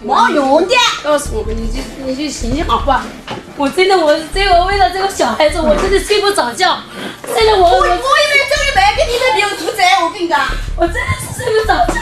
毛用的。告诉我，你就行好吧？我真的，为了这个小孩子，我真的睡不着觉。真的，我也没走一半跟你们没有负责，我跟你讲，我真的是睡不着觉的，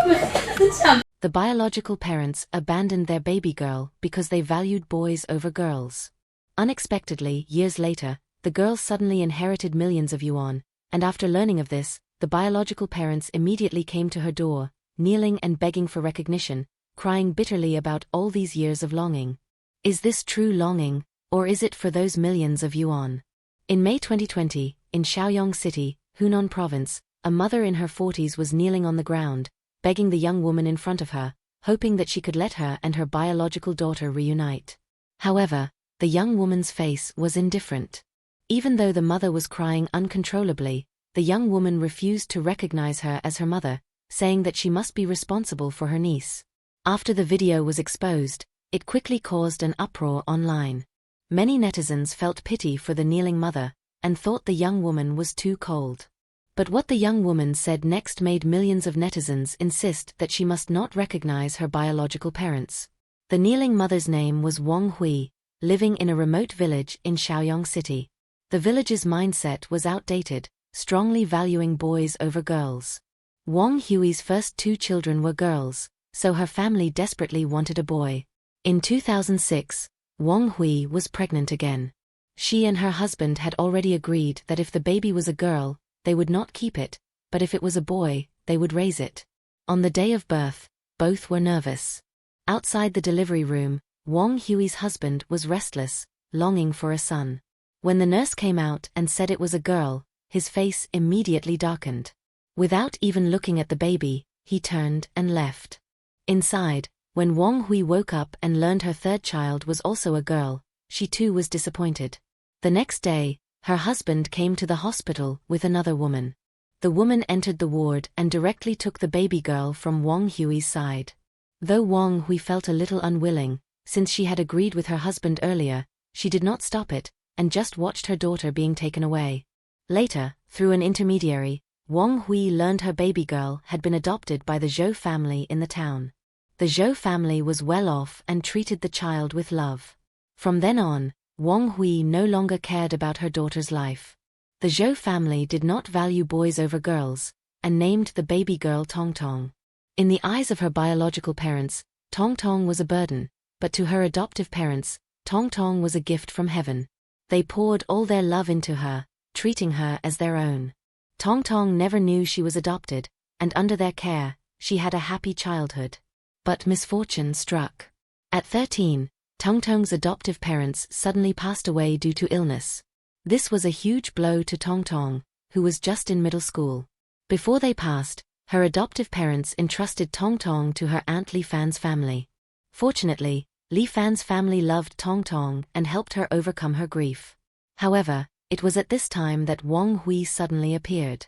我很想。The biological parents abandoned their baby girl because they valued boys over girls. Unexpectedly, years later, the girl suddenly inherited millions of yuan, and after learning of this, the biological parents immediately came to her door, kneeling and begging for recognition, crying bitterly about all these years of longing. Is this true longing, or is it for those millions of yuan? In May 2020, in Shaoyang City, Hunan Province, a mother in her 40s was kneeling on the ground, begging the young woman in front of her, hoping that she could let her and her biological daughter reunite. However, the young woman's face was indifferent. Even though the mother was crying uncontrollably, the young woman refused to recognize her as her mother, saying that she must be responsible for her niece. After the video was exposed, it quickly caused an uproar online. Many netizens felt pity for the kneeling mother, and thought the young woman was too cold. But what the young woman said next made millions of netizens insist that she must not recognize her biological parents. The kneeling mother's name was Wang Hui, living in a remote village in Shaoyang City. The village's mindset was outdated, strongly valuing boys over girls. Wang Hui's first 2 children were girls, so her family desperately wanted a boy. In 2006, Wang Hui was pregnant again. She and her husband had already agreed that if the baby was a girl, they would not keep it, but if it was a boy, they would raise it. On the day of birth, both were nervous. Outside the delivery room, Wang Hui's husband was restless, longing for a son. When the nurse came out and said it was a girl, his face immediately darkened. Without even looking at the baby, he turned and left. Inside, when Wang Hui woke up and learned her 3rd child was also a girl, she too was disappointed. The next day, her husband came to the hospital with another woman. The woman entered the ward and directly took the baby girl from Wang Hui's side. Though Wang Hui felt a little unwilling, since she had agreed with her husband earlier, she did not stop it, and just watched her daughter being taken away. Later, through an intermediary, Wang Hui learned her baby girl had been adopted by the Zhou family in the town. The Zhou family was well off and treated the child with love. From then on, Wang Hui no longer cared about her daughter's life. The Zhou family did not value boys over girls, and named the baby girl Tong Tong. In the eyes of her biological parents, Tong Tong was a burden, but to her adoptive parents, Tong Tong was a gift from heaven. They poured all their love into her, treating her as their own. Tong Tong never knew she was adopted, and under their care, she had a happy childhood. But misfortune struck. At 13, Tong Tong's adoptive parents suddenly passed away due to illness. This was a huge blow to Tong Tong, who was just in middle school. Before they passed, her adoptive parents entrusted Tong Tong to her aunt Li Fan's family. Fortunately, Li Fan's family loved Tong Tong and helped her overcome her grief. However, it was at this time that Wang Hui suddenly appeared.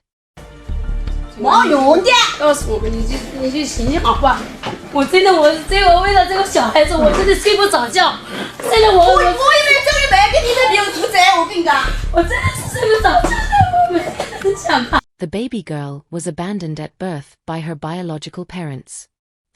毛用的。告诉我，你就行好吧？我真的，为了这个小孩子，我真的睡不着觉。真的，我也没走一半跟你们没有负责，我跟你讲，我真的是睡不着觉的，我很想看。The baby girl was abandoned at birth by her biological parents.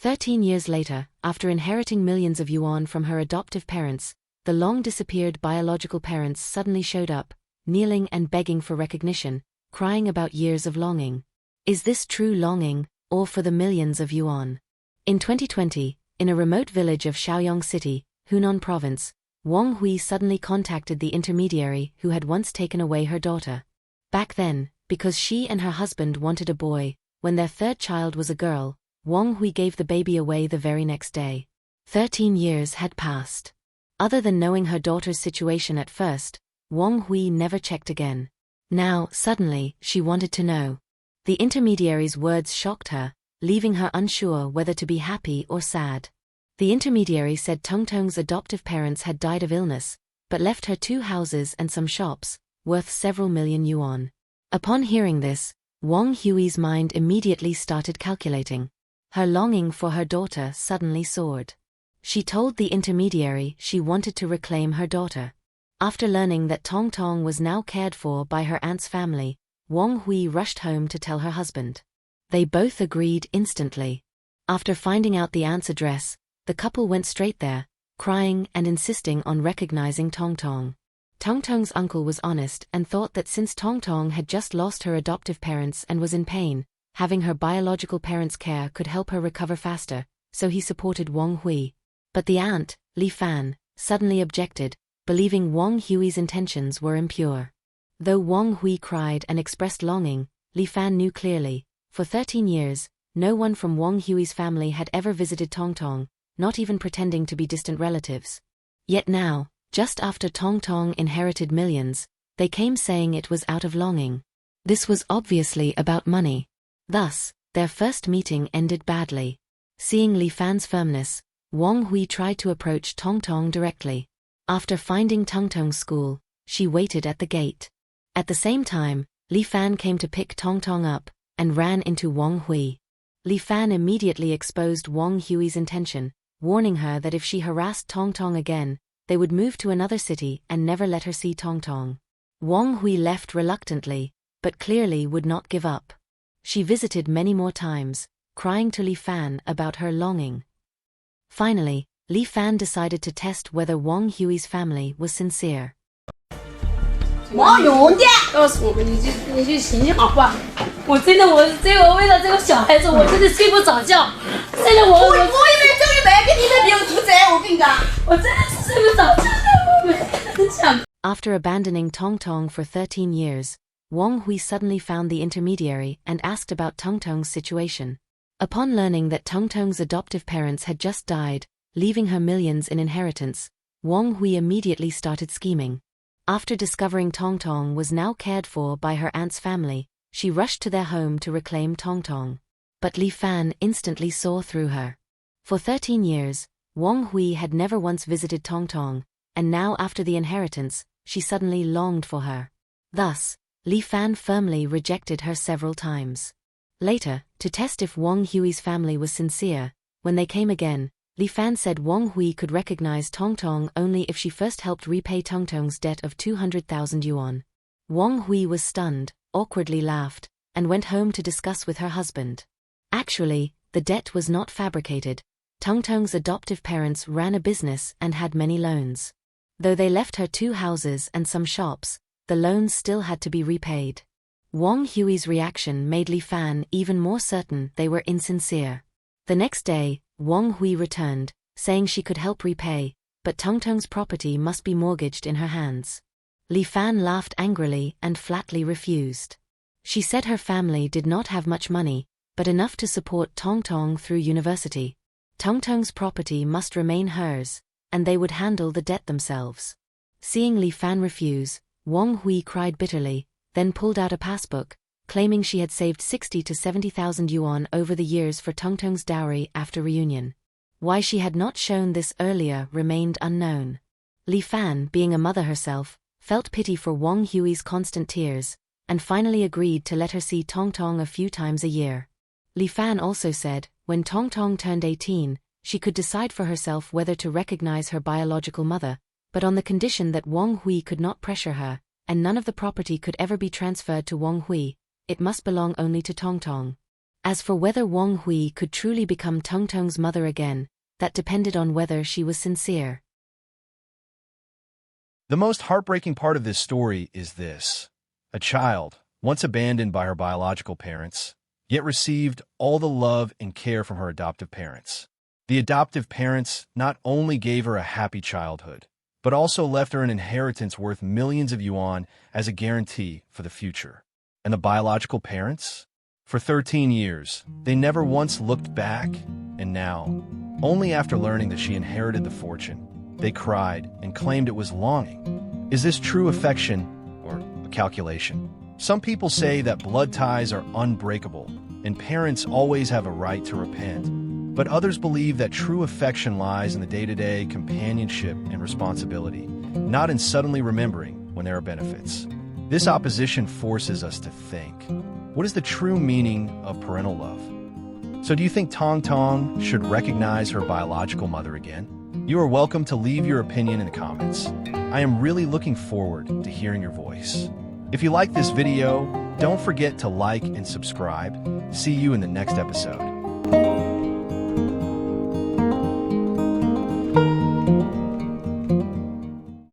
13 years later, after inheriting millions of yuan from her adoptive parents, the long-disappeared biological parents suddenly showed up, kneeling and begging for recognition, crying about years of longing. Is this true longing, or for the millions of yuan? In 2020, in a remote village of Shaoyang City, Hunan Province, Wang Hui suddenly contacted the intermediary who had once taken away her daughter. Back then, because she and her husband wanted a boy, when their 3rd child was a girl, Wang Hui gave the baby away the very next day. 13 years had passed. Other than knowing her daughter's situation at first, Wang Hui never checked again. Now, suddenly, she wanted to know. The intermediary's words shocked her, leaving her unsure whether to be happy or sad. The intermediary said Tong Tong's adoptive parents had died of illness, but left her 2 houses and some shops, worth several million yuan. Upon hearing this, Wang Hui's mind immediately started calculating. Her longing for her daughter suddenly soared. She told the intermediary she wanted to reclaim her daughter. After learning that Tong Tong was now cared for by her aunt's family, Wang Hui rushed home to tell her husband. They both agreed instantly. After finding out the aunt's address, the couple went straight there, crying and insisting on recognizing Tong Tong. Tong Tong's uncle was honest and thought that since Tong Tong had just lost her adoptive parents and was in pain, having her biological parents' care could help her recover faster, so he supported Wang Hui. But the aunt, Li Fan, suddenly objected, believing Wang Hui's intentions were impure. Though Wang Hui cried and expressed longing, Li Fan knew clearly, for 13 years, no one from Wang Hui's family had ever visited Tong Tong, not even pretending to be distant relatives. Yet now, just after Tong Tong inherited millions, they came saying it was out of longing. This was obviously about money. Thus, their first meeting ended badly. Seeing Li Fan's firmness, Wang Hui tried to approach Tong Tong directly. After finding Tong Tong's school, she waited at the gate. At the same time, Li Fan came to pick Tong Tong up, and ran into Wang Hui. Li Fan immediately exposed Wang Hui's intention, warning her that if she harassed Tong Tong again, they would move to another city and never let her see Tong Tong. Wang Hui left reluctantly, but clearly would not give up. She visited many more times, crying to Li Fan about her longing. Finally, Li Fan decided to test whether Wang Hui's family was sincere. 王永健，告诉我，你就行行好话。我真的，我这个为了这个小孩子，我真的睡不着觉。真的，我因为这里没给你们没有负责，我跟你讲，我真的是睡不着觉的，我很想。After abandoning Tong Tong for 13 years, Wang Hui suddenly found the intermediary and asked about Tong Tong's situation. Upon learning that Tong Tong's adoptive parents had just died, leaving her millions in inheritance, Wang Hui immediately started scheming. After discovering Tong Tong was now cared for by her aunt's family, she rushed to their home to reclaim Tong Tong. But Li Fan instantly saw through her. For 13 years, Wang Hui had never once visited Tong Tong, and now after the inheritance, she suddenly longed for her. Thus, Li Fan firmly rejected her several times. Later, to test if Wang Hui's family was sincere, when they came again, Li Fan said Wang Hui could recognize Tong Tong only if she first helped repay Tong Tong's debt of 200,000 yuan. Wang Hui was stunned, awkwardly laughed, and went home to discuss with her husband. Actually, the debt was not fabricated. Tong Tong's adoptive parents ran a business and had many loans. Though they left her 2 houses and some shops, the loans still had to be repaid. Wang Hui's reaction made Li Fan even more certain they were insincere. The next day, Wang Hui returned, saying she could help repay, but Tong Tong's property must be mortgaged in her hands. Li Fan laughed angrily and flatly refused. She said her family did not have much money, but enough to support Tong Tong through university. Tong Tong's property must remain hers, and they would handle the debt themselves. Seeing Li Fan refuse, Wang Hui cried bitterly, then pulled out a passbook, claiming she had saved 60 to 70,000 yuan over the years for Tong Tong's dowry after reunion. Why she had not shown this earlier remained unknown. Li Fan, being a mother herself, felt pity for Wang Hui's constant tears, and finally agreed to let her see Tong Tong a few times a year. Li Fan also said, when Tong Tong turned 18, she could decide for herself whether to recognize her biological mother, but on the condition that Wang Hui could not pressure her, and none of the property could ever be transferred to Wang Hui. It must belong only to Tong Tong. As for whether Wang Hui could truly become Tong Tong's mother again, that depended on whether she was sincere. The most heartbreaking part of this story is this. A child, once abandoned by her biological parents, yet received all the love and care from her adoptive parents. The adoptive parents not only gave her a happy childhood, but also left her an inheritance worth millions of yuan as a guarantee for the future. And the biological parents? For 13 years, they never once looked back, and now, only after learning that she inherited the fortune, they cried and claimed it was longing. Is this true affection or a calculation? Some people say that blood ties are unbreakable, and parents always have a right to repent, but others believe that true affection lies in the day-to-day companionship and responsibility, not in suddenly remembering when there are benefits. This opposition forces us to think, what is the true meaning of parental love? So do you think Tong Tong should recognize her biological mother again? You are welcome to leave your opinion in the comments. I am really looking forward to hearing your voice. If you like this video, don't forget to like and subscribe. See you in the next episode. 了。